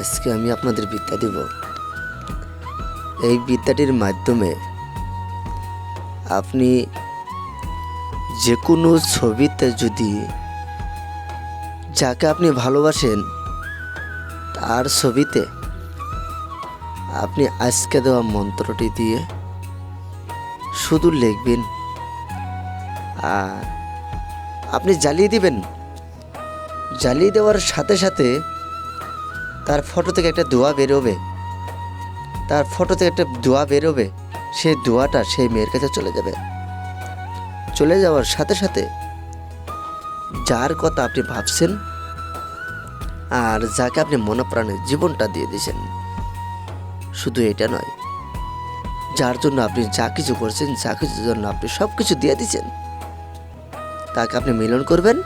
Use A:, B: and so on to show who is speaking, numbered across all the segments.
A: আজকে আমি আপনাদের বিদ্যা দেব। এই বিদ্যাটির মাধ্যমে আপনি যে কোনো ছবিতে যদি যাকে আপনি ভালোবাসেন তার ছবিতে আপনি আজকে দেওয়া মন্ত্রটি দিয়ে শুধু লিখবেন আর আপনি জ্বালিয়ে দিবেন। জ্বালিয়ে দেওয়ার সাথে সাথে তার ফটো থেকে একটা দোয়া বেরোবে, তার ফটো থেকে একটা দোয়া বেরোবে। সেই দোয়াটা সেই মেয়ের কাছে চলে যাবে। চলে যাওয়ার সাথে সাথে যার কথা আপনি ভাবছেন আর যাকে আপনি মনপ্রাণে জীবনটা দিয়ে দিয়েছেন, শুধু এটা নয়, যার জন্য আপনি যা কিছু করছেন, যা কিছুর জন্য আপনি সব কিছু দিয়ে দিয়েছেন, তাকে আপনি মিলন করবেন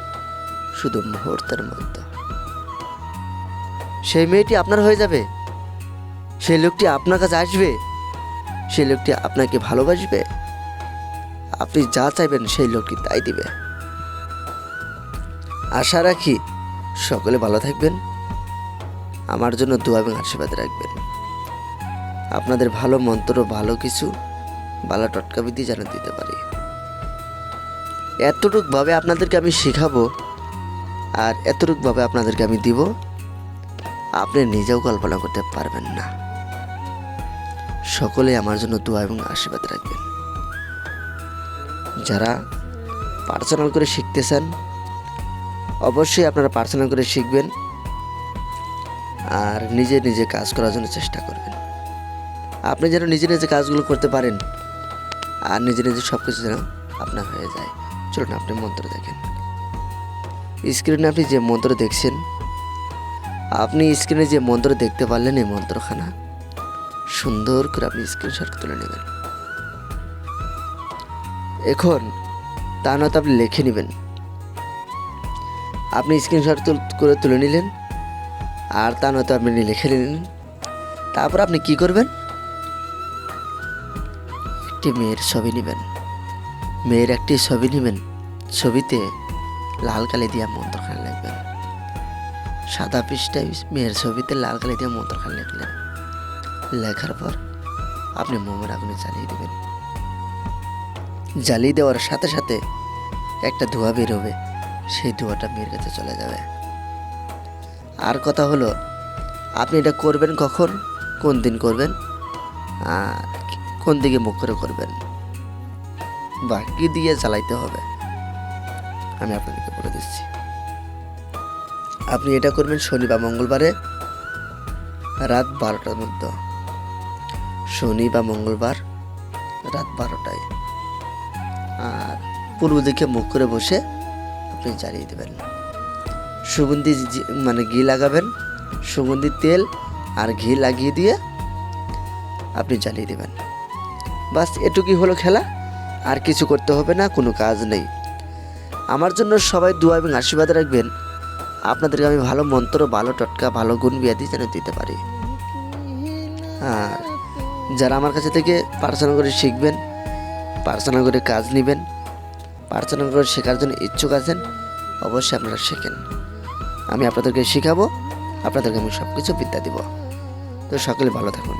A: শুধু মুহূর্তের মধ্যে। সেই মেয়েটি আপনার হয়ে যাবে, সেই লোকটি আপনার কাছে আসবে, সেই লোকটি আপনাকে ভালোবাসবে। আপনি যা চাইবেন সেই লোকটি তাই দিবে। আশা রাখি সকলে ভালো থাকবেন। আমার জন্য দোয়া এবং আশীর্বাদ রাখবেন। আপনাদের ভালো মন্ত্র, ভালো কিছু, ভালো টটকা বিধি যেন দিতে পারি। এতটুকভাবে আপনাদেরকে আমি শেখাবো আর এতটুকভাবে আপনাদেরকে আমি দিব, আপনি নিজেও কল্পনা করতে পারবেন না। সকলে আমার জন্য দোয়া এবং আশীর্বাদ রাখবেন। যারা পার্সোনাল করে শিখতে চান অবশ্যই আপনারা পার্সোনাল করে শিখবেন আর নিজে নিজে কাজ করার জন্য চেষ্টা করবেন। আপনি যেন নিজে নিজে কাজগুলো করতে পারেন আর নিজে নিজে সব কিছু যেন আপনার হয়ে যায়। চলুন আপনি মন্ত্র দেখেন। স্ক্রিনে আপনি যে মন্ত্র দেখছেন, আপনি স্ক্রিনে যে মন্ত্র দেখতে পারলেন, এই মন্ত্রখানা সুন্দর করে আপনি স্ক্রিনশট তুলে নেবেন। এখন তা নয়তো আপনি লিখে নেবেন। আপনি স্ক্রিনশট করে তুলে নিলেন আর তা নয়তো আপনি লিখে নিলেন। তারপর আপনি কি করবেন, একটি মেয়ের ছবি নেবেন, মেয়ের একটি ছবি নেবেন, ছবিতে লাল কালি দিয়ে মন্ত্রখানা লিখবেন। সাদা পৃষ্ঠায় মেয়ের ছবিতে লাল কালি দিয়ে মন্ত্রখানা লিখলেন। লেখার পর আপনি মোমের আগুনে জ্বালিয়ে দেবেন। জ্বালিয়ে দেওয়ার সাথে সাথে একটা ধোঁয়া বেরোবে, সেই ধোঁয়াটা মেয়ের কাছে চলে যাবে। আর কথা হলো, আপনি এটা করবেন কখন, কোন দিন করবেন আর কোন দিকে মুখ করে করবেন বা কি দিয়ে জ্বালাইতে হবে আমি আপনাদেরকে বলে দিচ্ছি। আপনি এটা করবেন শনি বা মঙ্গলবারে রাত 12টার মধ্যে। শনি বা মঙ্গলবার রাত 12টায়। আর পূর্ব দিকে মুখ করে বসে আপনি জ্বালিয়ে দেবেন। সুগন্ধি মানে ঘি লাগাবেন, সুগন্ধি তেল আর ঘি লাগিয়ে দিয়ে আপনি জ্বালিয়ে দেবেন। বাস এটুকুই হলো খেলা, আর কিছু করতে হবে না, কোনো কাজ নেই। আমার জন্য সবাই দোয়া এবং আশীর্বাদ রাখবেন। আপনাদেরকে আমি ভালো মন্ত্র, ভালো টটকা, ভালো গুণ ব্যাধি যেন দিতে পারি। আর যারা আমার কাছে থেকে পার্সোনাল করে শিখবেন, পার্সোনাল করে কাজ নেবেন, পার্সোনাল করে শেখার জন্য ইচ্ছুক আছেন, অবশ্যই আপনারা শেখেন। আমি আপনাদেরকে শেখাবো, আপনাদেরকে আমি সব কিছু বিদ্যা দিব। তো সকলে ভালো থাকুন।